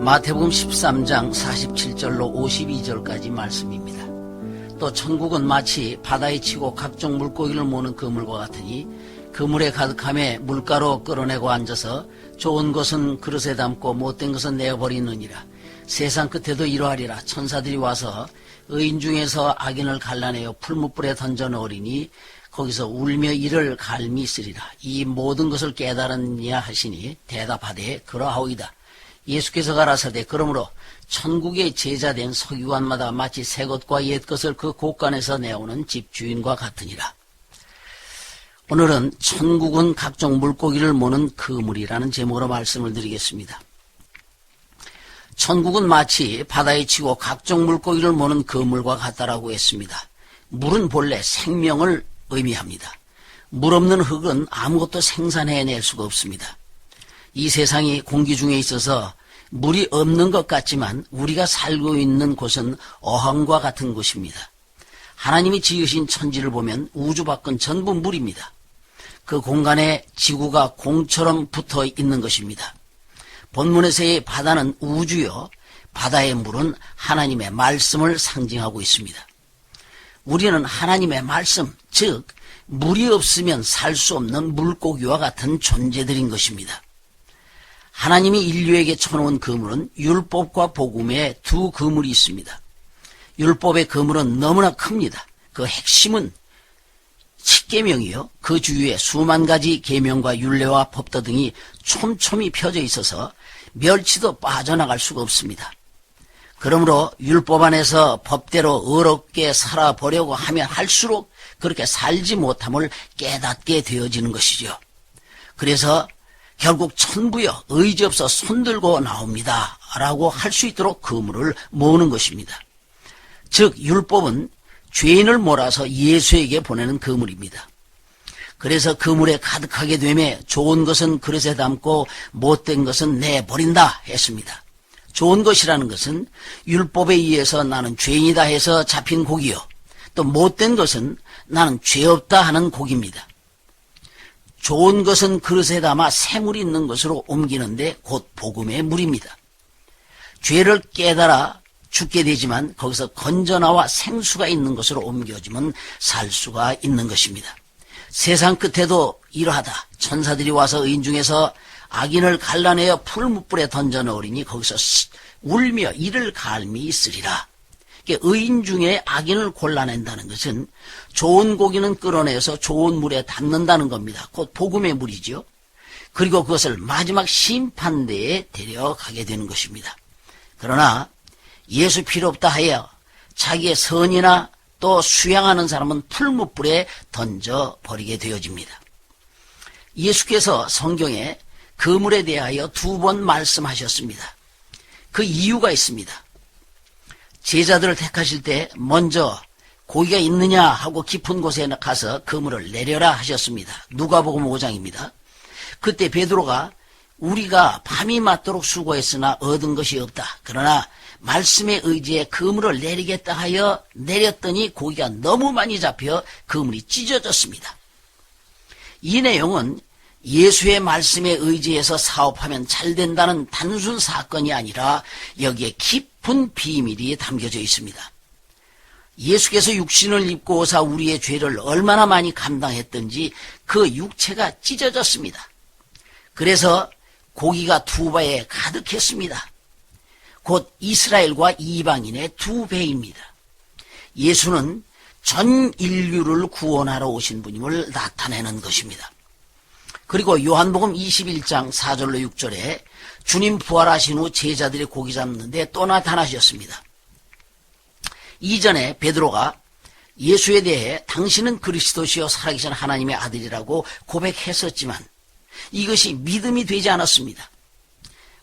마태복음 13장 47절로 52절까지 말씀입니다. 또 천국은 마치 바다에 치고 각종 물고기를 모는 그물과 같으니 그물에 가득함에 물가로 끌어내고 앉아서 좋은 것은 그릇에 담고 못된 것은 내어버리느니라. 세상 끝에도 이러하리라. 천사들이 와서 의인 중에서 악인을 갈라내어 풀무불에 던져 넣으리니 거기서 울며 이를 갈미 있으리라. 이 모든 것을 깨달았느냐 하시니 대답하되 그러하오이다. 예수께서 가라사대 그러므로 천국의 제자된 서기관마다 마치 새 것과 옛 것을 그 곳간에서 내오는 집주인과 같으니라. 오늘은 천국은 각종 물고기를 모는 그물이라는 제목으로 말씀을 드리겠습니다. 천국은 마치 바다에 치고 각종 물고기를 모는 그물과 같다라고 했습니다. 물은 본래 생명을 의미합니다. 물 없는 흙은 아무것도 생산해낼 수가 없습니다. 이 세상이 공기 중에 있어서 물이 없는 것 같지만 우리가 살고 있는 곳은 어항과 같은 곳입니다. 하나님이 지으신 천지를 보면 우주 밖은 전부 물입니다. 그 공간에 지구가 공처럼 붙어 있는 것입니다. 본문에서의 바다는 우주요, 바다의 물은 하나님의 말씀을 상징하고 있습니다. 우리는 하나님의 말씀, 즉 물이 없으면 살 수 없는 물고기와 같은 존재들인 것입니다. 하나님이 인류에게 쳐놓은 그물은 율법과 복음의 두 그물이 있습니다. 율법의 그물은 너무나 큽니다. 그 핵심은 10계명이요. 그 주위에 수만 가지 계명과 율례와 법도 등이 촘촘히 펴져 있어서 멸치도 빠져나갈 수가 없습니다. 그러므로 율법 안에서 법대로 어렵게 살아보려고 하면 할수록 그렇게 살지 못함을 깨닫게 되어지는 것이죠. 그래서 결국 천부여 의지 없어 손들고 나옵니다 라고 할 수 있도록 그물을 모으는 것입니다. 즉 율법은 죄인을 몰아서 예수에게 보내는 그물입니다. 그래서 그물에 가득하게 되매 좋은 것은 그릇에 담고 못된 것은 내버린다 했습니다. 좋은 것이라는 것은 율법에 의해서 나는 죄인이다 해서 잡힌 고기요, 또 못된 것은 나는 죄 없다 하는 고기입니다. 좋은 것은 그릇에 담아 새물이 있는 것으로 옮기는데 곧 복음의 물입니다. 죄를 깨달아 죽게 되지만 거기서 건져나와 생수가 있는 것으로 옮겨지면 살 수가 있는 것입니다. 세상 끝에도 이러하다. 천사들이 와서 의인 중에서 악인을 갈라내어 풀무불에 던져 넣으리니 거기서 울며 이를 갈미 있으리라. 의인 중에 악인을 골라낸다는 것은 좋은 고기는 끌어내서 좋은 물에 담는다는 겁니다. 곧 복음의 물이죠. 그리고 그것을 마지막 심판대에 데려가게 되는 것입니다. 그러나 예수 필요 없다 하여 자기의 선이나 또 수양하는 사람은 풀무불에 던져버리게 되어집니다. 예수께서 성경에 그물에 대하여 2번 말씀하셨습니다. 그 이유가 있습니다. 제자들을 택하실 때 먼저 고기가 있느냐 하고 깊은 곳에 가서 그물을 내려라 하셨습니다. 누가복음 5장입니다. 그때 베드로가 우리가 밤이 맞도록 수고했으나 얻은 것이 없다. 그러나 말씀의 의지에 그물을 내리겠다 하여 내렸더니 고기가 너무 많이 잡혀 그물이 찢어졌습니다. 이 내용은 예수의 말씀에 의지해서 사업하면 잘 된다는 단순 사건이 아니라 여기에 깊은 비밀이 담겨져 있습니다. 예수께서 육신을 입고 오사 우리의 죄를 얼마나 많이 감당했던지 그 육체가 찢어졌습니다. 그래서 고기가 2배에 가득했습니다. 곧 이스라엘과 이방인의 2배입니다. 예수는 전 인류를 구원하러 오신 분임을 나타내는 것입니다. 그리고 요한복음 21장 4절로 6절에 주님 부활하신 후 제자들이 고기 잡는데 또 나타나셨습니다. 이전에 베드로가 예수에 대해 당신은 그리스도시요 살아계신 하나님의 아들이라고 고백했었지만 이것이 믿음이 되지 않았습니다.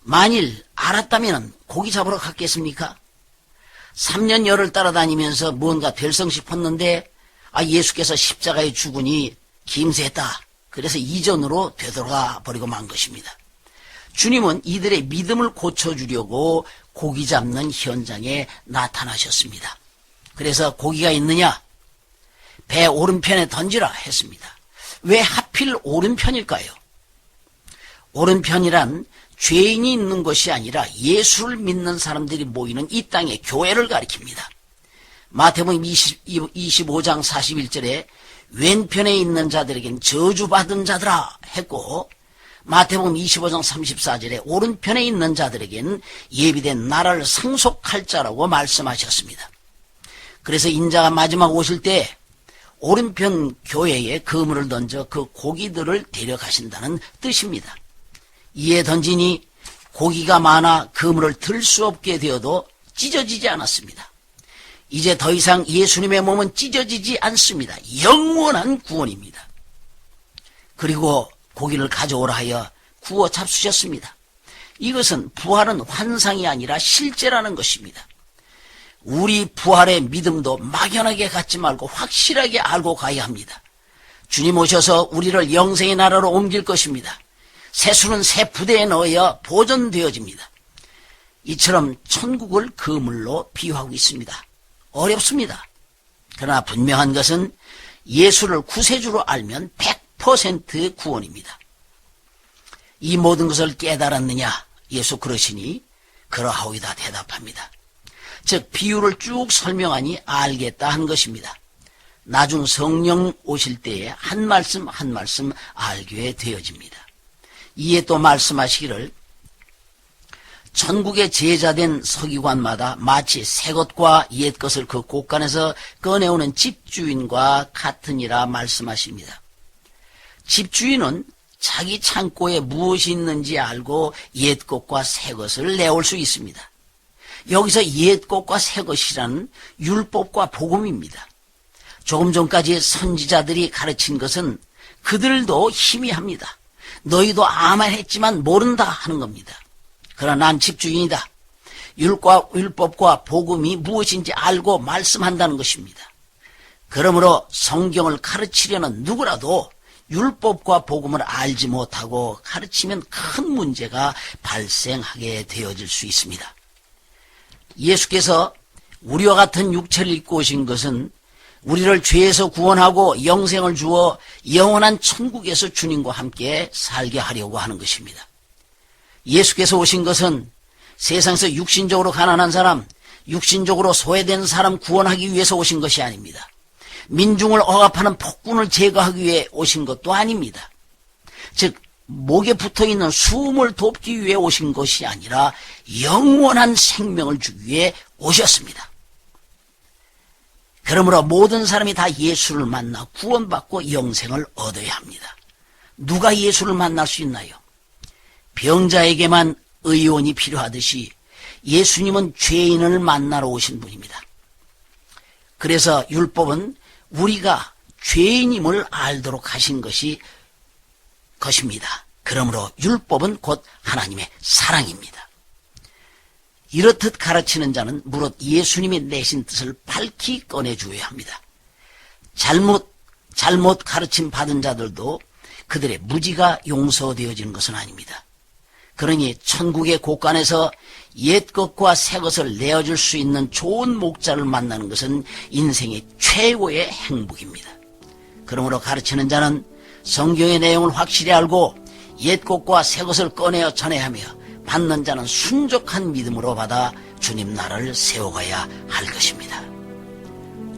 만일 알았다면 고기 잡으러 갔겠습니까? 3년 열을 따라다니면서 뭔가 될성 싶었는데 예수께서 십자가에 죽으니 김새했다. 그래서 이전으로 되돌아가 버리고 만 것입니다. 주님은 이들의 믿음을 고쳐주려고 고기 잡는 현장에 나타나셨습니다. 그래서 고기가 있느냐? 배 오른편에 던지라 했습니다. 왜 하필 오른편일까요? 오른편이란 죄인이 있는 것이 아니라 예수를 믿는 사람들이 모이는 이 땅의 교회를 가리킵니다. 마태복음 25장 41절에 왼편에 있는 자들에겐 저주받은 자들아 했고, 마태복음 25장 34절에 오른편에 있는 자들에겐 예비된 나라를 상속할 자라고 말씀하셨습니다. 그래서 인자가 마지막 오실 때 오른편 교회에 그물을 던져 그 고기들을 데려가신다는 뜻입니다. 이에 던지니 고기가 많아 그물을 들 수 없게 되어도 찢어지지 않았습니다. 이제 더 이상 예수님의 몸은 찢어지지 않습니다. 영원한 구원입니다. 그리고 고기를 가져오라 하여 구워 잡수셨습니다. 이것은 부활은 환상이 아니라 실제라는 것입니다. 우리 부활의 믿음도 막연하게 갖지 말고 확실하게 알고 가야 합니다. 주님 오셔서 우리를 영생의 나라로 옮길 것입니다. 새수는 새 부대에 넣어 보존되어집니다. 이처럼 천국을 그물로 비유하고 있습니다. 어렵습니다. 그러나 분명한 것은 예수를 구세주로 알면 100% 구원입니다. 이 모든 것을 깨달았느냐? 예수 그러시니 그러하오이다 대답합니다. 즉 비유를 쭉 설명하니 알겠다 한 것입니다. 나중 성령 오실 때에 한 말씀 한 말씀 알게 되어집니다. 이에 또 말씀하시기를 천국의 제자된 서기관마다 마치 새 것과 옛 것을 그 곳간에서 꺼내오는 집주인과 같으니라 말씀하십니다. 집주인은 자기 창고에 무엇이 있는지 알고 옛 것과 새 것을 내올 수 있습니다. 여기서 옛 것과 새 것이라는 율법과 복음입니다. 조금 전까지 선지자들이 가르친 것은 그들도 희미합니다. 너희도 아만 했지만 모른다 하는 겁니다. 그러나 난 집주인이다. 율법과 복음이 무엇인지 알고 말씀한다는 것입니다. 그러므로 성경을 가르치려는 누구라도 율법과 복음을 알지 못하고 가르치면 큰 문제가 발생하게 되어질 수 있습니다. 예수께서 우리와 같은 육체를 입고 오신 것은 우리를 죄에서 구원하고 영생을 주어 영원한 천국에서 주님과 함께 살게 하려고 하는 것입니다. 예수께서 오신 것은 세상에서 육신적으로 가난한 사람, 육신적으로 소외된 사람 구원하기 위해서 오신 것이 아닙니다. 민중을 억압하는 폭군을 제거하기 위해 오신 것도 아닙니다. 즉 목에 붙어있는 숨을 돕기 위해 오신 것이 아니라 영원한 생명을 주기 위해 오셨습니다. 그러므로 모든 사람이 다 예수를 만나 구원받고 영생을 얻어야 합니다. 누가 예수를 만날 수 있나요? 병자에게만 의원이 필요하듯이 예수님은 죄인을 만나러 오신 분입니다. 그래서 율법은 우리가 죄인임을 알도록 하신 것입니다. 그러므로 율법은 곧 하나님의 사랑입니다. 이렇듯 가르치는 자는 무릇 예수님이 내신 뜻을 밝히 꺼내주어야 합니다. 잘못 가르침 받은 자들도 그들의 무지가 용서되어지는 것은 아닙니다. 그러니 천국의 곳간에서 옛 것과 새 것을 내어줄 수 있는 좋은 목자를 만나는 것은 인생의 최고의 행복입니다. 그러므로 가르치는 자는 성경의 내용을 확실히 알고 옛 것과 새 것을 꺼내어 전해야 하며 받는 자는 순종한 믿음으로 받아 주님 나라를 세워가야 할 것입니다.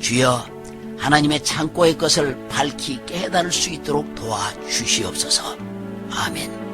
주여 하나님의 창고의 것을 밝히 깨달을 수 있도록 도와주시옵소서. 아멘.